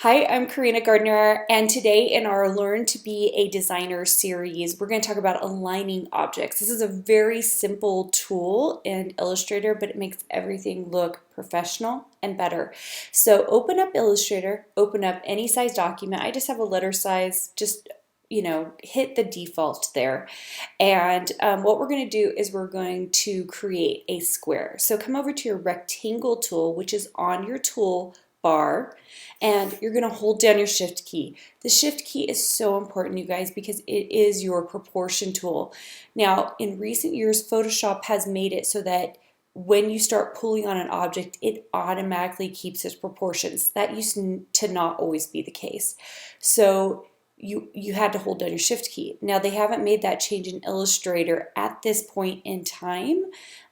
Hi, I'm Karina Gardner, and today in our Learn to Be a Designer series, we're going to talk about aligning objects. This is a very simple tool in Illustrator, but it makes everything look professional and better. So open up Illustrator, open up any size document. I just have a letter size, just hit the default there. And what we're going to do is we're going to create a square. So come over to your rectangle tool, which is on your tool bar, and you're going to hold down your shift key. The shift key is so important, you guys, because it is your proportion tool. Now, in recent years, Photoshop has made it so that when you start pulling on an object, it automatically keeps its proportions. That used to not always be the case. So you had to hold down your shift key. Now they haven't made that change in Illustrator at this point in time.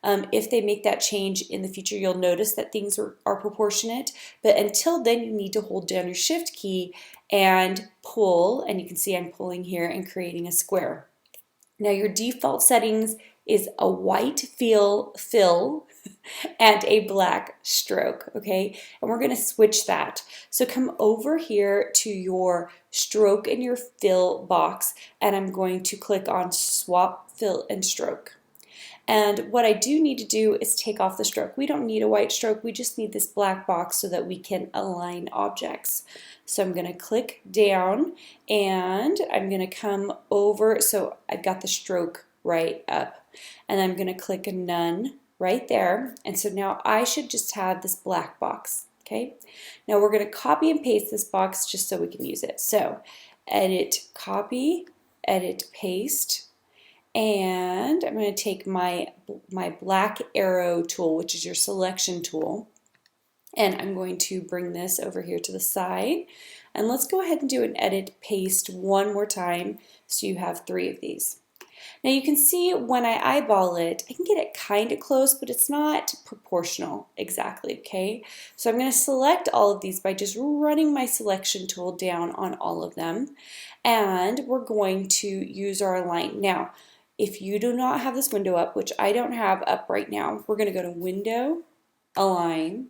If they make that change in the future, you'll notice that things are proportionate, but until then you need to hold down your shift key and pull, and you can see I'm pulling here and creating a square. Now your default settings is a white fill and a black stroke, okay? And we're gonna switch that. So come over here to your stroke and your fill box, and I'm going to click on swap fill and stroke. And what I do need to do is take off the stroke. We don't need a white stroke, we just need this black box so that we can align objects. So I'm going to click down and I'm going to come over, so I've got the stroke right up. And I'm going to click none right there. And so now I should just have this black box, okay? Now we're going to copy and paste this box just so we can use it. So edit, copy, edit, paste. And I'm going to take my black arrow tool, which is your selection tool, and I'm going to bring this over here to the side. And let's go ahead and do an edit paste one more time so you have 3 of these. Now you can see when I eyeball it, I can get it kind of close, but it's not proportional exactly, okay? So I'm going to select all of these by just running my selection tool down on all of them. And we're going to use our align. Now, if you do not have this window up, which I don't have up right now, we're going to go to Window, Align,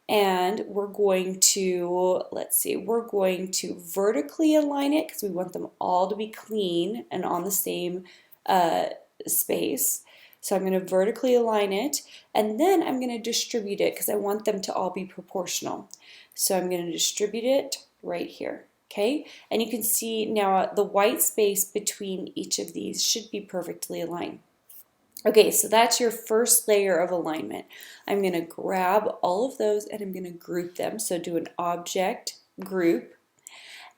and we're going to, let's see, we're going to vertically align it because we want them all to be clean and on the same space. So I'm going to vertically align it, and then I'm going to distribute it because I want them to all be proportional. So I'm going to distribute it right here. Okay, and you can see now the white space between each of these should be perfectly aligned. Okay, so that's your first layer of alignment. I'm going to grab all of those and I'm going to group them. So do an object group.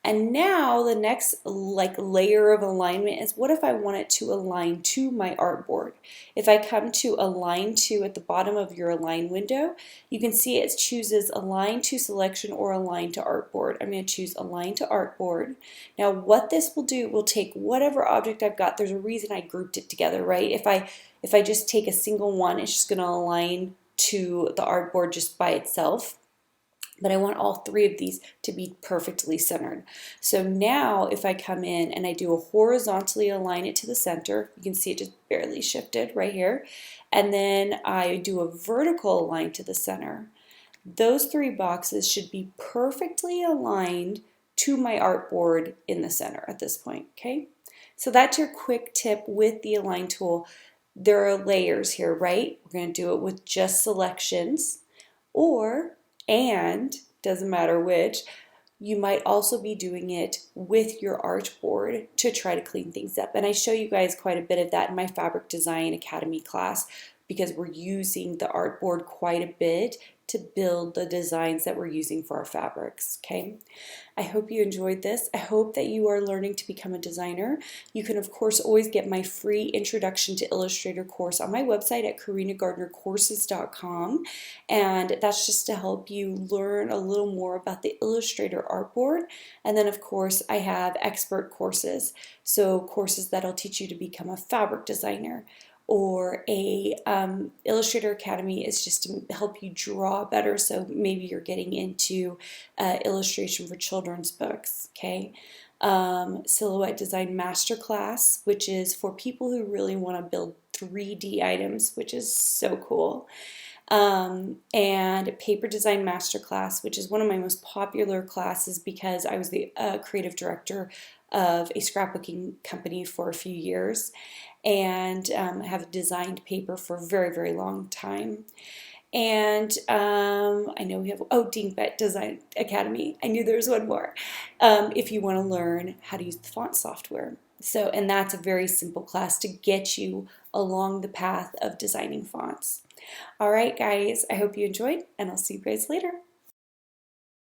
And now the next layer of alignment is, what if I want it to align to my artboard? If I come to align to at the bottom of your align window, you can see it chooses align to selection or align to artboard. I'm going to choose align to artboard. Now what this will do, will take whatever object I've got. There's a reason I grouped it together, right? If I just take a single one, it's just going to align to the artboard just by itself. But I want all 3 of these to be perfectly centered. So now if I come in and I do a horizontally align it to the center, you can see it just barely shifted right here. And then I do a vertical align to the center. Those 3 boxes should be perfectly aligned to my artboard in the center at this point, okay? So that's your quick tip with the align tool. There are layers here, right? We're going to do it with just selections, and doesn't matter which, you might also be doing it with your artboard to try to clean things up. And I show you guys quite a bit of that in my Fabric Design Academy class because we're using the artboard quite a bit to build the designs that we're using for our fabrics, okay? I hope you enjoyed this. I hope that you are learning to become a designer. You can, of course, always get my free Introduction to Illustrator course on my website at karinagardnercourses.com, and that's just to help you learn a little more about the Illustrator artboard. And then, of course, I have expert courses, so courses that'll teach you to become a fabric designer, or a Illustrator Academy is just to help you draw better, so maybe you're getting into illustration for children's books, okay? Silhouette Design Masterclass, which is for people who really want to build 3D items, which is so cool. and Paper Design Masterclass, which is one of my most popular classes because I was the creative director of a scrapbooking company for a few years and have designed paper for a very, very long time. And I know we have, oh, Dingbat Design Academy. I knew there was one more. If you want to learn how to use the font software. So, and that's a very simple class to get you along the path of designing fonts. All right, guys, I hope you enjoyed, and I'll see you guys later.